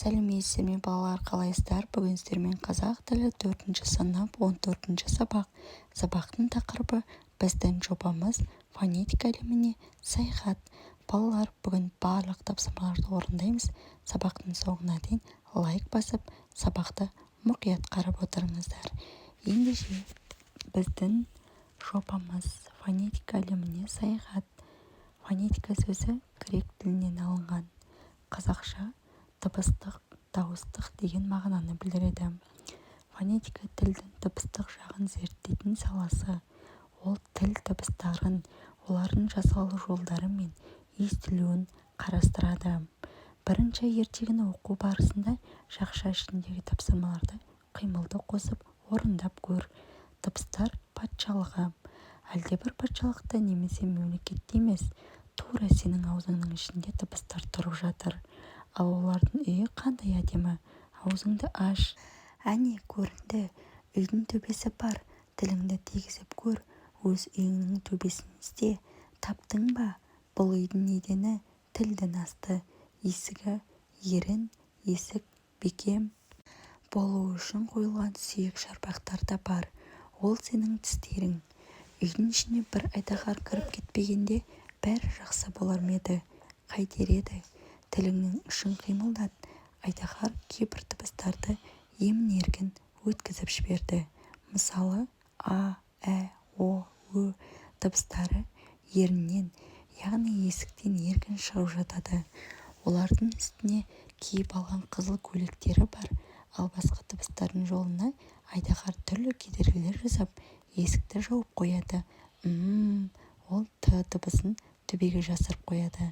Сәлеметсіздер ме балалар, қалайсыздар? Бүгін сіздермен қазақ тілі 4-ші сынып 14-ші сабақ. Сабақтың тақырыбы біздің жобамыз фонетика әлеміне саяхат. Балалар, бүгін барлық тапсырмаларды орындаймыз. Сабақтың соңына дейін лайк басып, сабақты мұқият қарап отырыңыздар. Ендеше біздің жобамыз фонетика әлеміне саяхат. Фонетика сөзі грек тілінен алынған. Қазақша дыбыстық, дауыстық деген мағынаны білдіреді. Фонетика тілдің дыбыстық жағын зерттейтін саласы. Ол тіл дыбыстарын, олардың жасалу жолдары мен естілуін қарастырады. Бірінші ертегіні оқу барысында жақша ішіндегі тапсырмаларды қимылды қосып орындап көр. Дыбыстар патшалығы. Әлдебір патшалықта немесе мемлекетте емес, тура сенің аузыңның ішінде дыбыстар тұрып жатыр. Ал олардың үйі қандай әдемі. Аузыңды аш. Әне, көрінді. Үйдің төбесі бар. Тіліңді тигізіп көр. Өз үйіңнің төбесін ізде. Таптың ба? Бұл үйдің едені тілдің асты. Есігі, ерін, есік, бекем болу үшін қойылған сүйек шарбақтар да бар. Ол сенің тістерің. Үйдің ішіне бір айдаһар кіріп кетпегенде бәрі жақсы болар ма еді? Қайтер еді? Тіліңнің ұшын қимылдат. Айдаһар кейбір дыбыстарды емін-еркін өткізіп жіберді. Мысалы, а, ә, о, ö дыбыстары еріннен, яғни есіктен еркін шығып жатады. Олардың үстіне киіп алған қызыл көйлектері бар, ал басқа дыбыстардың жолына айдаһар түрлі кедергілер жасап, есікті жауып қояды. Ол т дыбысын төбеге жасырып қояды.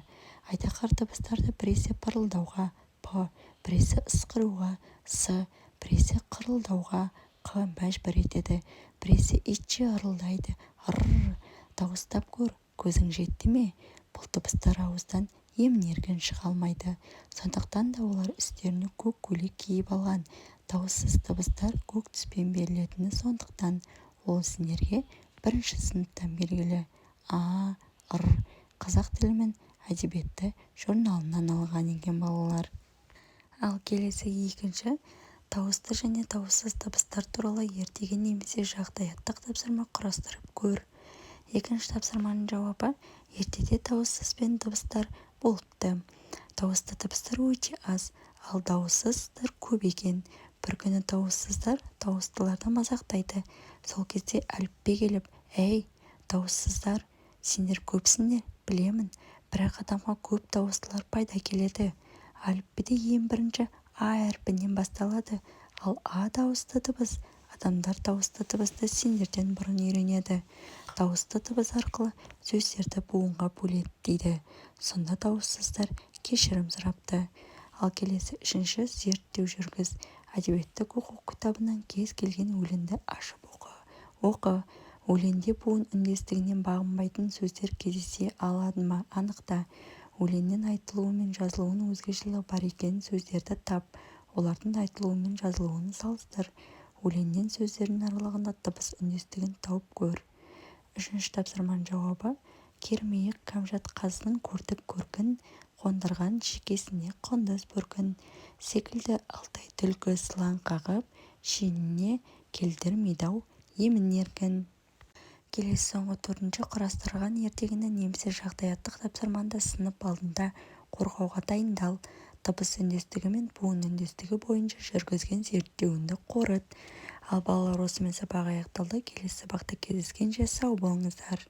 Айдаһар дыбыстарды біресе пырылдауға, п, біресе ысқыруға, с, біресе қырылдауға, қ мәжбүр етеді, біресе итше ырылдайды, р. Дауыстап көр, көзің жетті ме? Бұл дыбыстар ауыздан емін-еркін шыға алмайды. Сондықтан да олар үстеріне көк көйлек киіп алған. Дауыссыз дыбыстар көк түспен берілетіні сондықтан. Ол сендерге бірінші сыныптан белгілі. А, р. Қазақ тілі мен әдебиеті журналынан алған екен балалар. Ал келесі екінші дауысты және дауыссыз дыбыстар туралы ертегі немесе жағдаяттық тапсырма құрастырып көр. Екінші тапсырманың жауабы ертеде дауыссыз бен дыбыстар болыпты. Дауысты дыбыстар өте аз, ал дауыссыздар көп екен. Бір күні дауыссыздар дауыстыларды мазақтайды. Сол кезде әліппе келіп, әй, дауыссыздар, сендер көпсіңдер, білемін, бірақ адамға көп дауыстылар пайда келеді. Әліппеде ең бірінші а әрпінен басталады, ал а дауысты дыбыс. Адамдар дауысты дыбысты сендерден бұрын үйренеді. Дауысты дыбыс арқылы сөздерді буынға бөледі дейді. Сонда дауыссыздар кешірім сұрапты. Ал келесі үшінші зерттеу жүргіз. Әдебиеттік оқу кітабынан кез келген өлеңді ашып оқы. Өлеңде буын үндестігінен бағынбайтын сөздер кездесе алады ма? Анықта. Өлеңнен айтылуы мен жазылуының өзгешелігі бар екенін сөздерді тап. Олардың айтылуы мен жазылуын салыстыр. Өлеңнен сөздердің аралығында дыбыс үндестігін тауып көр. Үшінші тапсырманың жауабы кермейік кәмшат қазының көрдік көркін, қондырған шекесіне құндыз бүркін. Секілді алтай түлкі сылаң қағып, шеніне келдірмейді-ау емін-еркін. Келесі соңғы төртінші құрастырған ертегіні немесе жағдаяттық тапсырманы сынып алдында қорғауға дайындал. Дыбыс үндестігі мен буын үндестігі бойынша жүргізген зерттеуінді қорыт. Ал балалар, осымен сабақ аяқталды. Келесі сабақта кездескенше сау болыңыздар.